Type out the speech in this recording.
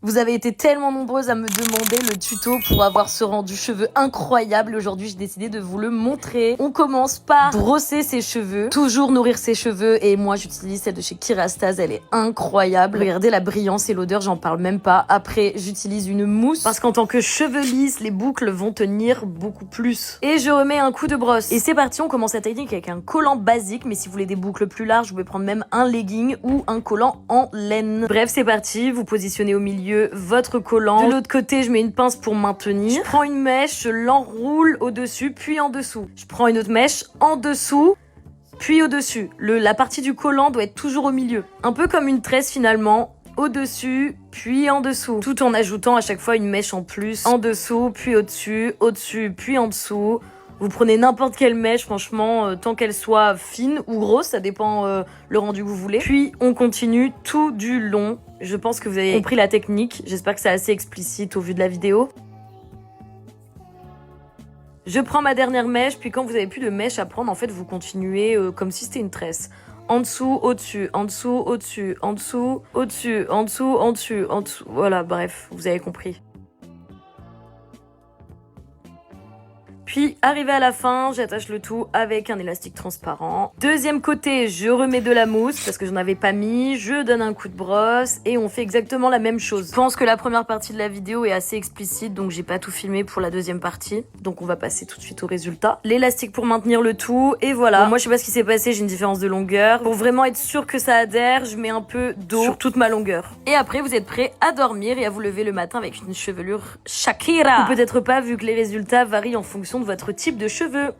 Vous avez été tellement nombreuses à me demander le tuto pour avoir ce rendu cheveux incroyable. Aujourd'hui, j'ai décidé de vous le montrer. On commence par brosser ses cheveux, toujours nourrir ses cheveux. Et moi, j'utilise celle de chez Kerastase, elle est incroyable. Regardez la brillance et l'odeur, j'en parle même pas. Après, j'utilise une mousse parce qu'en tant que cheveux lisses, les boucles vont tenir beaucoup plus. Et je remets un coup de brosse. Et c'est parti, on commence la technique avec un collant basique. Mais si vous voulez des boucles plus larges, vous pouvez prendre même un legging ou un collant en laine. Bref, c'est parti, vous positionnez au milieu votre collant. De l'autre côté, je mets une pince pour maintenir. Je prends une mèche, je l'enroule au-dessus, puis en dessous. Je prends une autre mèche en dessous, puis au-dessus. La partie du collant doit être toujours au milieu. Un peu comme une tresse finalement. Au-dessus, puis en dessous. Tout en ajoutant à chaque fois une mèche en plus. En dessous, puis au-dessus, puis en dessous. Vous prenez n'importe quelle mèche, franchement, tant qu'elle soit fine ou grosse, ça dépend le rendu que vous voulez. Puis on continue tout du long. Je pense que vous avez compris la technique. J'espère que c'est assez explicite au vu de la vidéo. Je prends ma dernière mèche, puis quand vous avez plus de mèche à prendre, en fait, vous continuez comme si c'était une tresse. En dessous, au-dessus, en dessous, au-dessus, en dessous, au-dessus, en dessous, en dessous, en dessous. Voilà, bref, vous avez compris. Puis, arrivé à la fin, j'attache le tout avec un élastique transparent. Deuxième côté, je remets de la mousse parce que j'en avais pas mis. Je donne un coup de brosse et on fait exactement la même chose. Je pense que la première partie de la vidéo est assez explicite, donc j'ai pas tout filmé pour la deuxième partie. Donc on va passer tout de suite au résultat. L'élastique pour maintenir le tout et voilà. Bon, moi, je sais pas ce qui s'est passé, j'ai une différence de longueur. Pour vraiment être sûr que ça adhère, je mets un peu d'eau sur toute ma longueur. Et après, vous êtes prêts à dormir et à vous lever le matin avec une chevelure Shakira. Ou peut-être pas, vu que les résultats varient en fonction de votre type de cheveux.